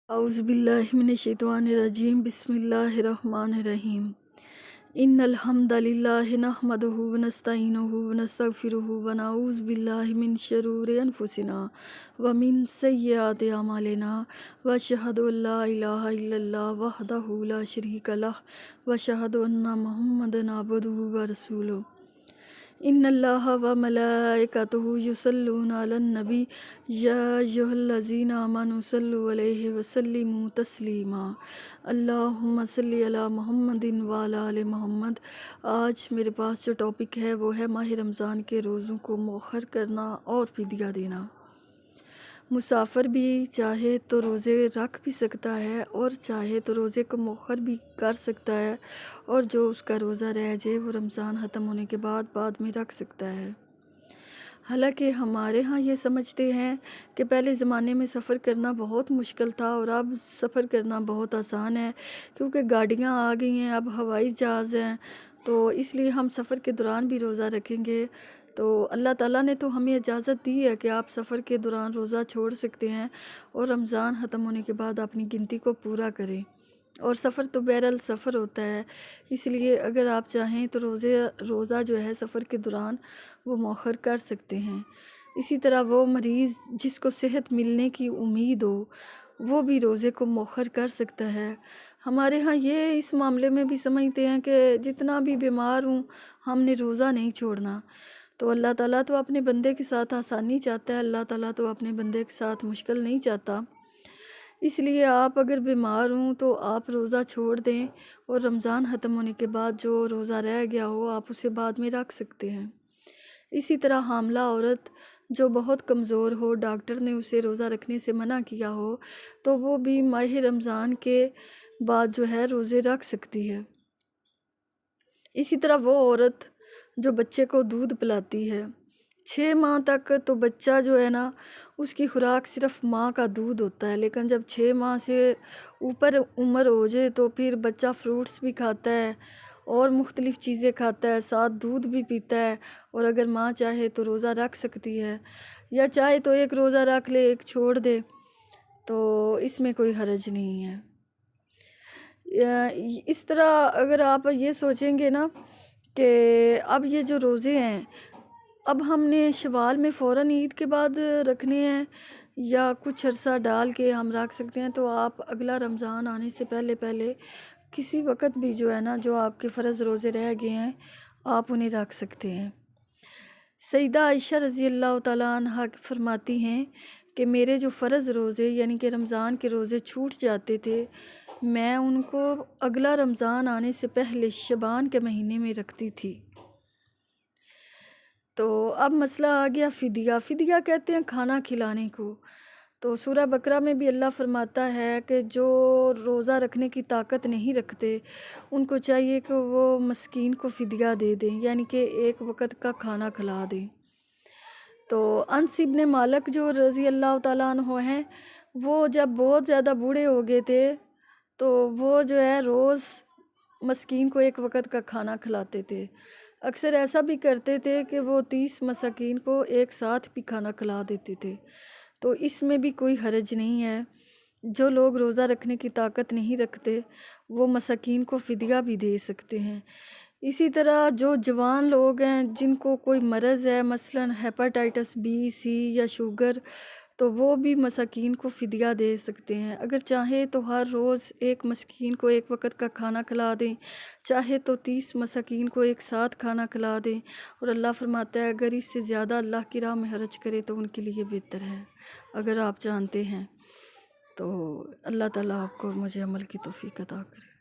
اعوذ باللہ من الشیطان الرجیم بسم اللہ الرحمن الرحیم ان الحمد للہ نحمدہ ونستعینہ ونستغفرہ ونعوذ باللہ من شرور انفسنا ومن سیئات اعمالنا واشہد ان لا الہ الا اللہ وحدہ لا شریک لہ واشہد ان محمدا عبدہ ورسولہ ان اللہ و ملائکتہ یصلون علی النبی یا ایھا الذین آمنوا صلوا علیہ وسلموا تسلیما اللہم صلی علی محمد وعلی آل محمد۔ آج میرے پاس جو ٹاپک ہے وہ ہے ماہ رمضان کے روزوں کو مؤخر کرنا اور فدیہ دینا۔ مسافر بھی چاہے تو روزے رکھ بھی سکتا ہے اور چاہے تو روزے کو مؤخر بھی کر سکتا ہے، اور جو اس کا روزہ رہ جائے وہ رمضان ختم ہونے کے بعد میں رکھ سکتا ہے۔ حالانکہ ہمارے ہاں یہ سمجھتے ہیں کہ پہلے زمانے میں سفر کرنا بہت مشکل تھا اور اب سفر کرنا بہت آسان ہے، کیونکہ گاڑیاں آ گئی ہیں، اب ہوائی جہاز ہیں، تو اس لیے ہم سفر کے دوران بھی روزہ رکھیں گے۔ تو اللہ تعالیٰ نے تو ہمیں اجازت دی ہے کہ آپ سفر کے دوران روزہ چھوڑ سکتے ہیں اور رمضان ختم ہونے کے بعد اپنی گنتی کو پورا کریں، اور سفر تو بہرحال سفر ہوتا ہے، اس لیے اگر آپ چاہیں تو روزہ جو ہے سفر کے دوران وہ مؤخر کر سکتے ہیں۔ اسی طرح وہ مریض جس کو صحت ملنے کی امید ہو وہ بھی روزے کو مؤخر کر سکتا ہے۔ ہمارے ہاں یہ اس معاملے میں بھی سمجھتے ہیں کہ جتنا بھی بیمار ہوں ہم نے روزہ نہیں چھوڑنا، تو اللہ تعالیٰ تو اپنے بندے کے ساتھ آسانی چاہتا ہے، اللہ تعالیٰ تو اپنے بندے کے ساتھ مشکل نہیں چاہتا، اس لیے آپ اگر بیمار ہوں تو آپ روزہ چھوڑ دیں، اور رمضان ختم ہونے کے بعد جو روزہ رہ گیا ہو آپ اسے بعد میں رکھ سکتے ہیں۔ اسی طرح حاملہ عورت جو بہت کمزور ہو، ڈاکٹر نے اسے روزہ رکھنے سے منع کیا ہو، تو وہ بھی ماہ رمضان کے بعد جو ہے روزے رکھ سکتی ہے۔ اسی طرح وہ عورت جو بچے کو دودھ پلاتی ہے 6 ماہ تک، تو بچہ جو ہے نا اس کی خوراک صرف ماں کا دودھ ہوتا ہے، لیکن جب 6 ماہ سے اوپر عمر ہو جائے تو پھر بچہ فروٹس بھی کھاتا ہے اور مختلف چیزیں کھاتا ہے، ساتھ دودھ بھی پیتا ہے، اور اگر ماں چاہے تو روزہ رکھ سکتی ہے، یا چاہے تو ایک روزہ رکھ لے ایک چھوڑ دے، تو اس میں کوئی حرج نہیں ہے۔ اس طرح اگر آپ یہ سوچیں گے نا کہ اب یہ جو روزے ہیں اب ہم نے شوال میں فوراً عید کے بعد رکھنے ہیں یا کچھ عرصہ ڈال کے ہم رکھ سکتے ہیں، تو آپ اگلا رمضان آنے سے پہلے کسی وقت بھی جو ہے نا جو آپ کے فرض روزے رہ گئے ہیں آپ انہیں رکھ سکتے ہیں۔ سیدہ عائشہ رضی اللہ تعالیٰ عنہ فرماتی ہیں کہ میرے جو فرض روزے یعنی کہ رمضان کے روزے چھوٹ جاتے تھے، میں ان کو اگلا رمضان آنے سے پہلے شعبان کے مہینے میں رکھتی تھی۔ تو اب مسئلہ آ گیا فدیہ کہتے ہیں کھانا کھلانے کو۔ تو سورہ بقرہ میں بھی اللہ فرماتا ہے کہ جو روزہ رکھنے کی طاقت نہیں رکھتے ان کو چاہیے کہ وہ مسکین کو فدیہ دے دیں، یعنی کہ ایک وقت کا کھانا کھلا دیں۔ تو انس ابن مالک جو رضی اللہ تعالیٰ عنہ ہیں، وہ جب بہت زیادہ بوڑھے ہو گئے تھے تو وہ جو ہے روز مسکین کو ایک وقت کا کھانا کھلاتے تھے۔ اکثر ایسا بھی کرتے تھے کہ وہ 30 مساکین کو ایک ساتھ بھی کھانا کھلا دیتے تھے، تو اس میں بھی کوئی حرج نہیں ہے۔ جو لوگ روزہ رکھنے کی طاقت نہیں رکھتے وہ مساکین کو فدیہ بھی دے سکتے ہیں۔ اسی طرح جو جوان لوگ ہیں جن کو کوئی مرض ہے، مثلاً ہیپاٹائٹس بی، سی یا شوگر، تو وہ بھی مساکین کو فدیہ دے سکتے ہیں۔ اگر چاہیں تو ہر روز ایک مسکین کو ایک وقت کا کھانا کھلا دیں، چاہے تو 30 مساکین کو ایک ساتھ کھانا کھلا دیں، اور اللہ فرماتا ہے اگر اس سے زیادہ اللہ کی راہ میں خرچ کرے تو ان کے لیے بہتر ہے۔ اگر آپ جانتے ہیں تو اللہ تعالیٰ آپ کو اور مجھے عمل کی توفیق عطا کرے۔